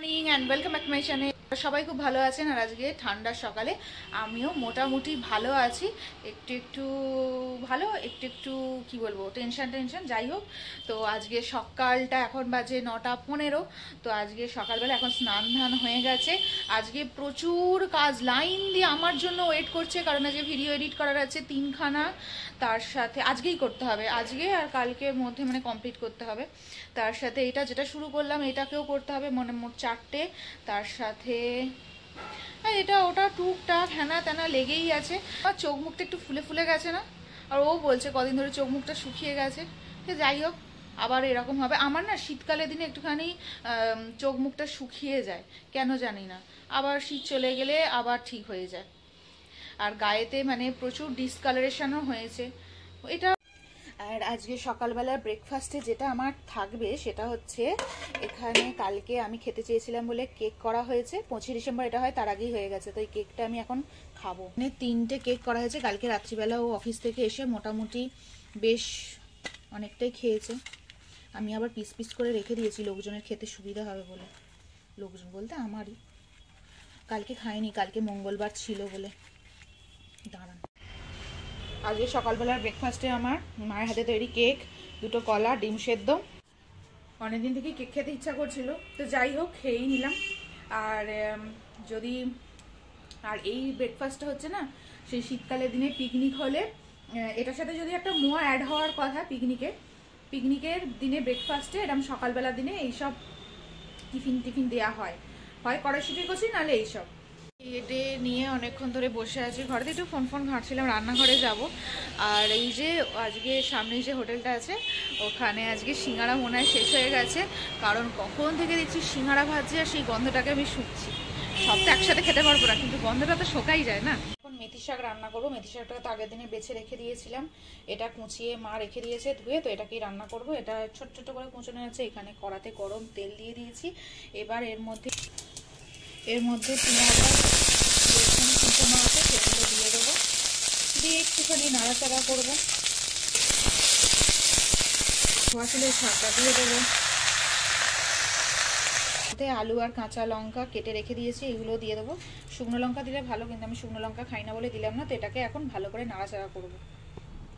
Morning and welcome back to my channel. সবাই খুব ভালো আছেন আর আজকে ঠান্ডার সকালে আমিও মোটামুটি ভালো আছি। একটু একটু ভালো, একটু একটু কি বলবো, টেনশন যাই হোক। তো আজকে সকালটা এখন বাজে 9:15। তো আজকে সকালবেলা এখন স্নান ধান হয়ে গেছে। আজকে প্রচুর কাজ লাইন দিয়ে আমার জন্য ওয়েট করছে, কারণ আজকে ভিডিও এডিট করার আছে 3খানা। তার সাথে আজকেই করতে হবে, আজকে আর কালকের মধ্যে মানে কমপ্লিট করতে হবে। তার সাথে এটা যেটা শুরু করলাম এটাকেও করতে হবে, মানে মোট 4টে। তার সাথে এটা ওটা টুকটাক হ্যানা ত্যানা লেগেই আছে। আর চোখ মুখটা একটু ফুলে ফুলে গেছে না, আর ও বলছে কদিন ধরে চোখ মুখটা শুকিয়ে গেছে। যাই হোক, আবার এরকম হবে। আমার না শীতকালের দিনে একটুখানি চোখ মুখটা শুকিয়ে যায়, কেন জানি না। আবার শীত চলে গেলে আবার ঠিক হয়ে যায়। আর গায়েতে মানে প্রচুর ডিসকালারেশনও হয়েছে এটা। আর আজকে সকালবেলা ব্রেকফাস্টে যেটা আমার থাকবে সেটা হচ্ছে, এখানে কালকে আমি খেতে চেয়েছিলাম বলে কেক করা হয়েছে। 25 ডিসেম্বর এটা হয়, তার আগেই হয়ে গেছে। তো এই কেকটা আমি এখন খাবো। মানে 3টে কেক করা হয়েছে। কালকে রাত্রিবেলা ও অফিস থেকে এসে মোটামুটি বেশ অনেকটাই খেয়েছে। আমি আবার পিস পিস করে রেখে দিয়েছি লোকজনের খেতে সুবিধা হবে বলে। লোকজন বলতে আমারই। কালকে খাইনি, কালকে মঙ্গলবার ছিল বলে। দাঁড়ান, আজকে সকালবেলার ব্রেকফাস্টে আমার মায়ের হাতে তৈরি কেক, 2টো কলা, ডিম সেদ্ধ। অনেকদিন থেকে কেক খেতে ইচ্ছা করছিল, তো যাই হোক খেয়েই নিলাম। আর যদি আর এই ব্রেকফাস্টটা হচ্ছে না, সেই শীতকালের দিনে পিকনিক হলে এটার সাথে যদি একটা মোয়া অ্যাড হওয়ার কথা, পিকনিকের দিনে ব্রেকফাস্টে এরকম সকালবেলার দিনে এইসব টিফিন দেওয়া হয় কড়াইশুঁটি কচি, নাহলে এইসব। এডে নিয়ে অনেকক্ষণ ধরে বসে আছি ঘরেতে, একটু ফোন ঘাঁটছিলাম, রান্নাঘরে যাব। আর এই যে আজকে সামনে যে হোটেলটা আছে ওখানে আজকে সিঙ্গাড়া মনে হয় শেষ হয়ে গেছে, কারণ কখন থেকে দেখছি সিঙ্গাড়া ভাজছে আর সেই গন্ধটাকে আমি শুকছি। সব তো একসাথে খেতে পারবো না, কিন্তু গন্ধটা তো শোকাই যায় না। এখন মেথি শাক রান্না করবো। মেথি শাকটা তো আগের দিনে বেছে রেখে দিয়েছিলাম, এটা কুচিয়ে মা রেখে দিয়েছে ধুয়ে, তো এটাকেই রান্না করব। এটা ছোট ছোট করে কুচোনো আছে। এখানে কড়াতে গরম তেল দিয়ে দিয়েছি। এবার এর মধ্যে পেঁয়াজ রসুন কুচোনো আছে সেগুলো দিয়ে দেবো, দিয়ে একটুখানি নাড়াচাড়া করবো। আসলে শাকটা দিয়ে দেবো, সাথে আলু আর কাঁচা লঙ্কা কেটে রেখে দিয়েছি, এগুলো দিয়ে দেবো। শুকনো লঙ্কা দিলে ভালো, কিন্তু আমি শুকনো লঙ্কা খাই না বলে দিলাম না। তো এটাকে এখন ভালো করে নাড়াচাড়া করবো।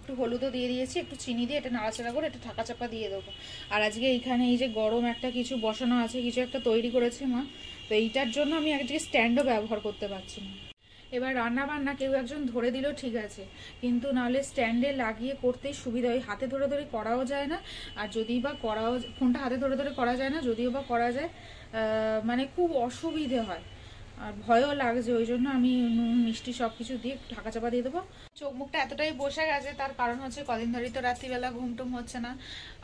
একটু হলুদও দিয়ে দিয়েছি, একটু চিনি দিয়ে এটা নাড়াচাড়া করে এটা ঢাকা চাপা দিয়ে দেবো। আর আজকে এইখানে এই যে গরম একটা কিছু বসানো আছে, কিছু একটা তৈরি করেছে মা, তো এইটার জন্য আমি আজকে স্ট্যান্ডও ব্যবহার করতে পারছি না। এবার রান্না বান্না কেউ একজন ধরে দিলেও ঠিক আছে, কিন্তু নাহলে স্ট্যান্ডে লাগিয়ে করতেই সুবিধা হয়। হাতে ধরে ধরে করাও যায় না, আর যদি বা করাও, ফোনটা হাতে ধরে ধরে করা যায় না, যদিও বা করা যায় মানে খুব অসুবিধে হয় আর ভয়ও লাগছে। ওই জন্য আমি নুন মিষ্টি সব কিছু দিয়ে ঢাকা চাপা দিয়ে দেবো। চোখ মুখটা এতটাই বসে গেছে, তার কারণ হচ্ছে কদিন ধরেই তো রাত্রিবেলা ঘুমটুম হচ্ছে না।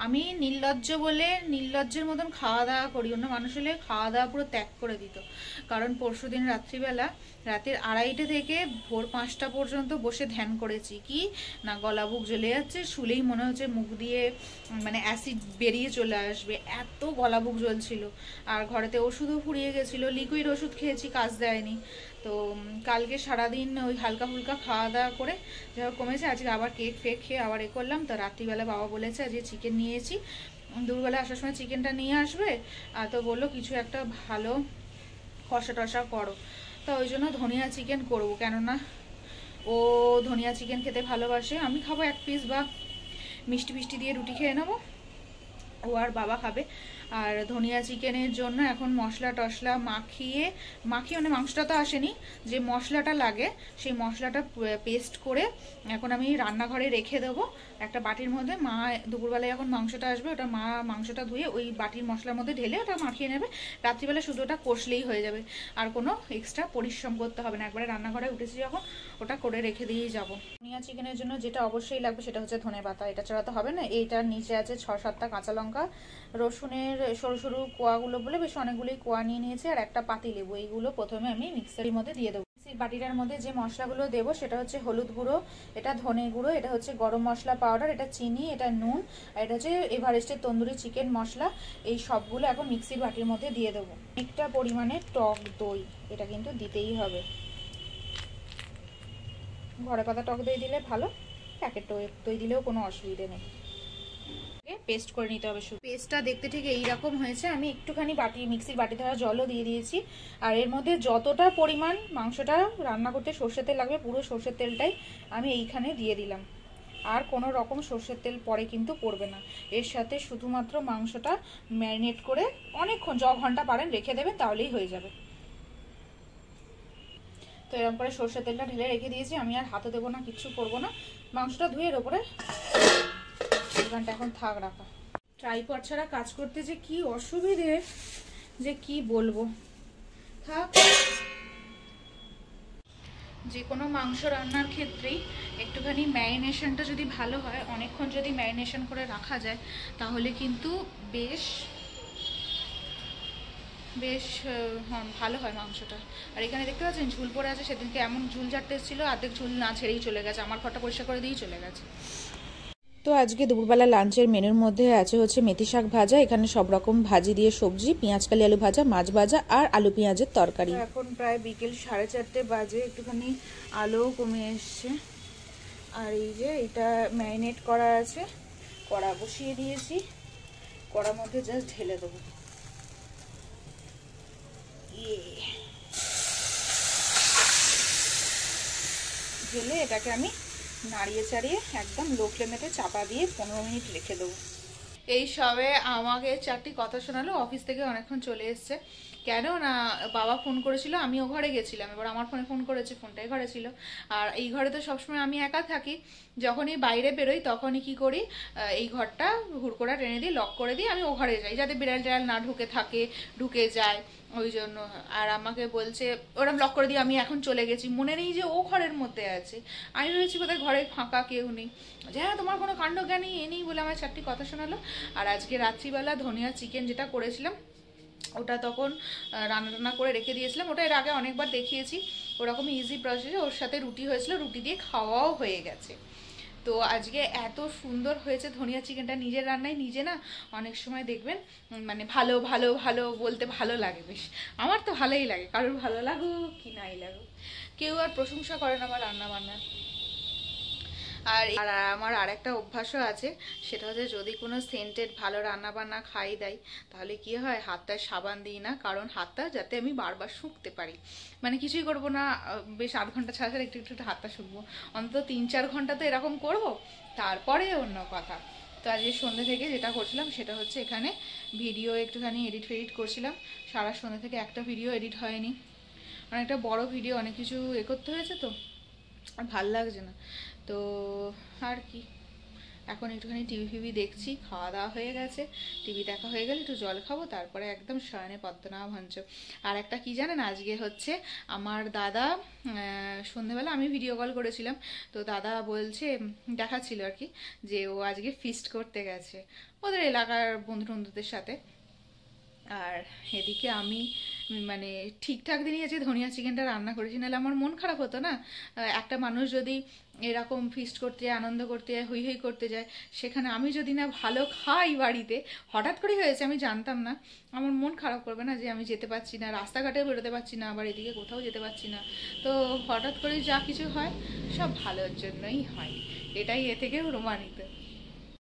আমি নির্লজ্জ বলে নির্লজ্জের মতন খাওয়া দাওয়া করি, অন্য মানুষ হলে খাওয়া দাওয়া পুরো ত্যাগ করে দিত। কারণ পরশুদিন রাত্রিবেলা রাতের 2:30 থেকে ভোর 5টা পর্যন্ত বসে ধ্যান করেছি। কি না, গলা বুক জ্বলে যাচ্ছে, শুলেই মনে হচ্ছে মুখ দিয়ে মানে অ্যাসিড বেরিয়ে চলে আসবে, এত গলা বুক জ্বলছিল। আর ঘরেতে ওষুধও ফুরিয়ে গেছিলো, লিকুইড ওষুধ খেয়েছি, কাজ দেয়নি। তো কালকে সারাদিন ওই হালকা ফুলকা খাওয়া দাওয়া করে যা কমেছে। আজকে আবার কেক ফেক খেয়ে আবার করলাম। তো রাত্রিবেলা বাবা বলেছে আজকে চিকেন নিয়েছি, দুপুরবেলা আসার সময় চিকেনটা নিয়ে আসবে। তো বললো কিছু একটা ভালো কষা টষা করো। তো ওই জন্য ধনিয়া চিকেন করবো, কেননা ও ধনিয়া চিকেন খেতে ভালোবাসে। আমি খাবো 1 পিস, বা মিষ্টি দিয়ে রুটি খেয়ে নেবো, ও আর বাবা খাবে। আর ধনিয়া চিকেনের জন্য এখন মশলা টশলা মাখিয়ে মানে মাংসটা তো আসেনি, যে মশলাটা লাগে সেই মশলাটা পেস্ট করে এখন আমি রান্নাঘরে রেখে দেবো একটা বাটির মধ্যে। মা দুপুরবেলায় এখন মাংসটা আসবে, ওটা মা মাংসটা ধুয়ে ওই বাটির মশলার মধ্যে ঢেলে ওটা মাখিয়ে নেবে। রাত্রিবেলা শুধু ওটা কষলেই হয়ে যাবে, আর কোনো এক্সট্রা পরিশ্রম করতে হবে না। একবারে রান্নাঘরে উঠেছি যখন, ওটা করে রেখে দিয়েই যাবো। ধনিয়া চিকেনের জন্য যেটা অবশ্যই লাগবে সেটা হচ্ছে ধনেপাতা, এটা ছাড়া তো হবে না। এইটার নিচে আছে 6-7টা কাঁচা লঙ্কা, রসুনের সরু সরু কোয়াগুলো বলে বেশ অনেকগুলোই কোয়া নিয়ে নিয়েছি, আর একটা পাতিলেবু। এইগুলো প্রথমে আমি মিক্সারের মধ্যে দিয়ে দেবো। বাটিটার মধ্যে যে মশলাগুলো দেবো সেটা হচ্ছে হলুদ গুঁড়ো, এটা ধনে গুঁড়ো, এটা হচ্ছে গরম মশলা পাউডার, এটা চিনি, এটা নুন, আর এটা হচ্ছে এভারেস্টের তন্দুরি চিকেন মশলা। এই সবগুলো এখন মিক্সির বাটির মধ্যে দিয়ে দেবো। একটা পরিমাণে টক দই, এটা কিন্তু দিতেই হবে। ঘরে পাতা টক দই দিলে ভালো, প্যাকেট দই দিলেও কোনো অসুবিধে নেই। পেস্ট করে নিতে হবে। পেস্টটা দেখতে ঠিক এইরকম হয়েছে। আমি একটুখানি মিক্সির বাটি ধরা জলও দিয়ে দিয়েছি। আর এর মধ্যে যতটা পরিমাণ মাংসটা রান্না করতে সর্ষের তেল লাগবে, পুরো সর্ষের তেলটাই আমি এইখানে দিয়ে দিলাম। আর কোনো রকম সর্ষের তেল পরে কিন্তু পড়বে না। এর সাথে শুধুমাত্র মাংসটা ম্যারিনেট করে অনেকক্ষণ, ঘন্টা পারেন রেখে দেবেন, তাহলেই হয়ে যাবে। তো এরকম করে সর্ষের তেলটা ঢেলে রেখে দিয়েছি। আমি আর হাতে দেবো না, কিচ্ছু করবো না। মাংসটা ধুয়ে এর ওপরে ঘন্টা এখন থাক রাখা। ট্রাইপড ছাড়া কাজ করতে যে কি অসুবিধে, যে কি বলবো। থাক। যে কোনো মাংস রান্নার ক্ষেত্রেই একটুখানি ম্যারিনেশনটা যদি ভালো হয়, অনেকক্ষণ যদি ম্যারিনেশন করে রাখা যায়, তাহলে কিন্তু বেশ বেশ ভালো হয় মাংসটা। আর এখানে দেখতে পাচ্ছেন ঝুল পড়ে আছে। সেদিনকে এমন ঝুল ঝাড়তে এসেছিলো, অর্ধেক ঝুল না ছেড়েই চলে গেছে, আমার ঘরটা পরিষ্কার করে দিয়েই চলে গেছে। তো আজকে দুপুরবেলা লাঞ্চের মেনুর মধ্যে আছে হচ্ছে মেথি শাক ভাজা, এখানে সব রকম ভাজি দিয়ে সবজি, পেঁয়াজকালি আলু ভাজা, মাছ ভাজা আর আলু পেঁয়াজের তরকারি। এখন প্রায় বিকেল 4:30 বাজে, একটুখানি আলোও কমে এসছে। আর এই যে এটা ম্যারিনেট করা আছে, কড়া বসিয়ে দিয়েছি, কড়ার মধ্যে জাস্ট ঢেলে দেবো। ঢেলে এটাকে আমি নাড়িয়ে চাড়িয়ে একদম লো ফ্লেমেতে চাপা দিয়ে 15 মিনিট রেখে দেবো। এই সবে আমাকে 4টি কথা শোনালো। অফিস থেকে অনেকক্ষণ চলে এসছে। কেন না, বাবা ফোন করেছিল, আমি ও ঘরে গেছিলাম, এবার আমার ফোনে ফোন করেছে, ফোনটাই ঘরে ছিল। আর এই ঘরে তো সবসময় আমি একা থাকি, যখনই বাইরে বেরোই তখনই কি করি, এই ঘরটা হুড়কোড়া টেনে দিয়ে লক করে দিই, আমি ও ঘরে যাই যাতে বিড়াল টিড়াল না ঢুকে যায়, ওই জন্য। আর আমাকে বলছে ওরম লক করে দিয়ে আমি এখন চলে গেছি, মনে নেই যে ও ঘরের মধ্যে আছে। আমি ভেবেছি বোধহয় ঘরে ফাঁকা, কেউ নেই। যে হ্যাঁ তোমার কোনো কাণ্ড জ্ঞানী এ নেই বলে আমার 4টি কথা শোনালো। আর আজকে রাত্রিবেলা ধনিয়া চিকেন যেটা করেছিলাম, ওটা তখন রান্না করে রেখে দিয়েছিলাম। ওটা এর আগে অনেকবার দেখিয়েছি, ওরকম ইজি প্রসেসে। ওর সাথে রুটি হয়েছিল, রুটি দিয়ে খাওয়াও হয়ে গেছে। তো আজকে এত সুন্দর হয়েছে ধনিয়া চিকেনটা। নিজের রান্নায় নিজে না অনেক সময় দেখবেন মানে ভালো ভালো ভালো বলতে ভালো লাগে বেশ। আমার তো ভালোই লাগে, কারোর ভালো লাগুক কি নাই লাগুক, কেউ আর প্রশংসা করে না আমার রান্না বান্নার। আর আমার আরেকটা অভ্যাসও আছে, সেটা হচ্ছে যদি কোনো সেন্টেড ভালো রান্না বান্না খাই দেয়, তাহলে কি হয়, হাতটায় সাবান দিই না, কারণ হাতটা যাতে আমি বারবার শুকতে পারি। মানে কিছুই করবো না, বেশ 8 ঘন্টা ছাড়া ছাড়া একটু একটু হাতটা শুকবো, অন্তত 3-4 ঘন্টা তো এরকম করবো, তারপরে অন্য কথা। তো আজকে সন্ধ্যে থেকে যেটা করছিলাম সেটা হচ্ছে এখানে ভিডিও একটুখানি এডিট করছিলাম। সারা সন্ধ্যে থেকে একটা ভিডিও এডিট হয়নি, অনেকটা বড় ভিডিও, অনেক কিছু করতে হয়েছে, তো আর ভাল লাগছে না। তো আর কি, এখন একটুখানি টিভি দেখছি। খাওয়া দাওয়া হয়ে গেছে, টিভি দেখা হয়ে গেলে একটু জল খাবো, তারপরে একদম শয়নে পদ্মনাভ ভঞ্চ। আর একটা কি জানেন, আজকে হচ্ছে আমার দাদা সন্ধেবেলা আমি ভিডিও কল করেছিলাম, তো দাদা বলছে, দেখাচ্ছিল আর কি, যে ও আজকে ফিস্ট করতে গেছে ওদের এলাকার বন্ধুদের সাথে। আর এদিকে আমি মানে ঠিকঠাক দিনই আছে ধনিয়া চিকেনটা রান্না করেছি, নাহলে আমার মন খারাপ হতো না। একটা মানুষ যদি এরকম ফিস্ট করতে যায়, আনন্দ করতে যায়, হই হই করতে যায়, সেখানে আমি যদি না ভালো খাই বাড়িতে, হঠাৎ করে হয়েছে আমি জানতাম না, আমার মন খারাপ করবে না যে আমি যেতে পারছি না, রাস্তাঘাটে বেরোতে পারছি না, আবার এদিকে কোথাও যেতে পারছি না। তো হঠাৎ করে যা কিছু হয় সব ভালোর জন্যই হয়, এটাই এ থেকেও প্রমাণিত।